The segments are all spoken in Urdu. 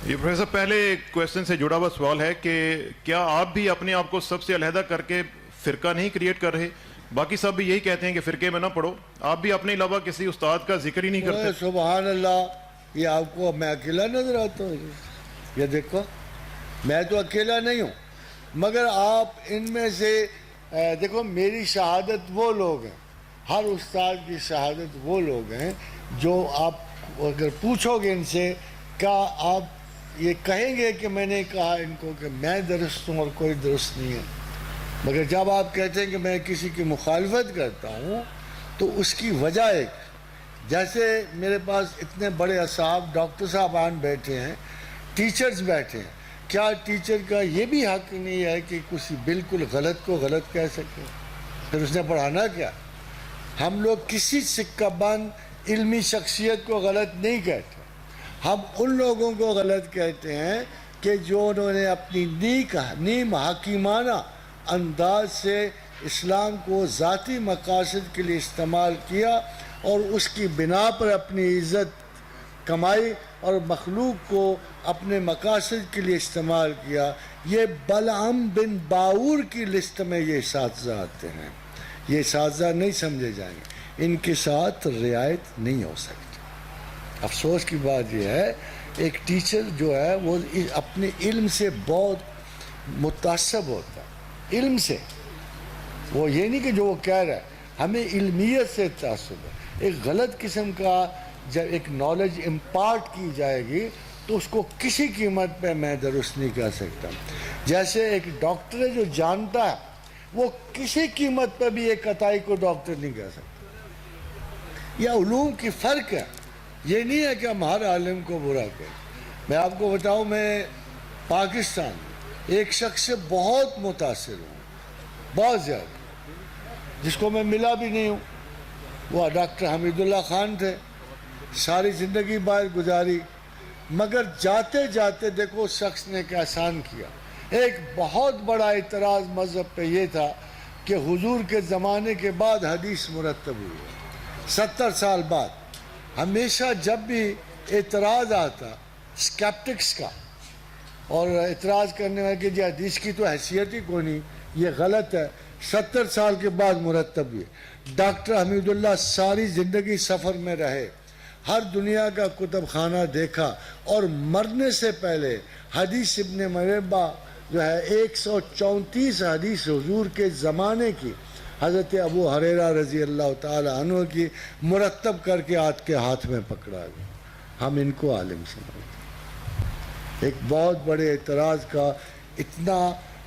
یہ پروفیسر پہلے کویسچن سے جڑا ہوا سوال ہے کہ کیا آپ بھی اپنے آپ کو سب سے علیحدہ کر کے فرقہ نہیں کریٹ کر رہے؟ باقی سب بھی یہی کہتے ہیں کہ فرقے میں نہ پڑھو، آپ بھی اپنے علاوہ کسی استاد کا ذکر ہی نہیں کرتے۔ سبحان اللہ، یہ آپ کو میں اکیلا نظر آتا ہوں؟ یہ دیکھو میں تو اکیلا نہیں ہوں، مگر آپ ان میں سے دیکھو میری شہادت وہ لوگ ہیں، ہر استاد کی شہادت وہ لوگ ہیں جو آپ اگر پوچھو گے ان سے کیا آپ یہ کہیں گے کہ میں نے کہا ان کو کہ میں درست ہوں اور کوئی درست نہیں ہے، مگر جب آپ کہتے ہیں کہ میں کسی کی مخالفت کرتا ہوں تو اس کی وجہ ایک، جیسے میرے پاس اتنے بڑے اصحاب ڈاکٹر صاحبان بیٹھے ہیں، ٹیچرز بیٹھے ہیں، کیا ٹیچر کا یہ بھی حق نہیں ہے کہ کسی بالکل غلط کو غلط کہہ سکے؟ پھر اس نے پڑھانا کیا؟ ہم لوگ کسی سکہ بند علمی شخصیت کو غلط نہیں کہتے، ہم ان لوگوں کو غلط کہتے ہیں کہ جو انہوں نے اپنی نیم حکیمانہ انداز سے اسلام کو ذاتی مقاصد کے لیے استعمال کیا اور اس کی بنا پر اپنی عزت کمائی اور مخلوق کو اپنے مقاصد کے لیے استعمال کیا۔ یہ بلعم بن باور کی لسٹ میں یہ اساتذہ آتے ہیں، یہ اساتذہ نہیں سمجھے جائیں گے، ان کے ساتھ رعایت نہیں ہو سکتی۔ افسوس کی بات یہ ہے ایک ٹیچر جو ہے وہ اپنے علم سے بہت متعصب ہوتا ہے، علم سے، وہ یہ نہیں کہ جو وہ کہہ رہا ہے، ہمیں علمیت سے تعصب ہے۔ ایک غلط قسم کا جب ایک نالج امپارٹ کی جائے گی تو اس کو کسی قیمت پہ میں درست نہیں کہہ سکتا۔ جیسے ایک ڈاکٹر ہے جو جانتا ہے وہ کسی قیمت پہ بھی ایک قطعی کو ڈاکٹر نہیں کہہ سکتا۔ یہ علوم کی فرق ہے، یہ نہیں ہے کہ ہم ہر عالم کو برا کریں۔ میں آپ کو بتاؤں، میں پاکستان میں ایک شخص سے بہت متاثر ہوں، بہت زیادہ، جس کو میں ملا بھی نہیں ہوں، وہ ڈاکٹر حمید اللہ خان تھے، ساری زندگی باہر گزاری، مگر جاتے جاتے دیکھو اس شخص نے کیا احسان کیا۔ ایک بہت بڑا اعتراض مذہب پہ یہ تھا کہ حضور کے زمانے کے بعد حدیث مرتب ہوئی، 70 سال بعد۔ ہمیشہ جب بھی اعتراض آتا اسکیپٹکس کا اور اعتراض کرنے والے کہ جی حدیث کی تو حیثیت ہی کوئی نہیں، یہ غلط ہے، 70 سال کے بعد مرتب ہوئے۔ ڈاکٹر حمید اللہ ساری زندگی سفر میں رہے، ہر دنیا کا کتب خانہ دیکھا، اور مرنے سے پہلے حدیث ابن مربع جو ہے 134 حدیث حضور کے زمانے کی حضرت ابو ہریرہ رضی اللہ تعالی عنہ کی مرتب کر کے آپ کے ہاتھ میں پکڑا گیا۔ ہم ان کو عالم سمجھتے، ایک بہت بڑے اعتراض کا اتنا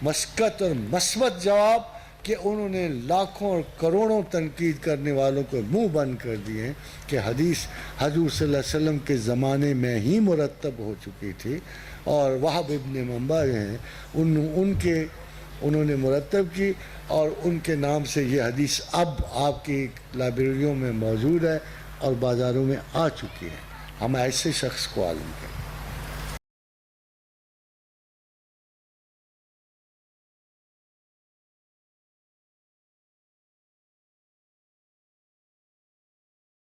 مسکت اور مثبت جواب کہ انہوں نے لاکھوں اور کروڑوں تنقید کرنے والوں کو منہ بند کر دیے ہیں کہ حدیث حضور صلی اللہ علیہ وسلم کے زمانے میں ہی مرتب ہو چکی تھی، اور وہب ابن منبع ہیں انہوں نے مرتب کی، اور ان کے نام سے یہ حدیث اب آپ کی لائبریریوں میں موجود ہے اور بازاروں میں آ چکی ہے۔ ہم ایسے شخص کو عالم کریں۔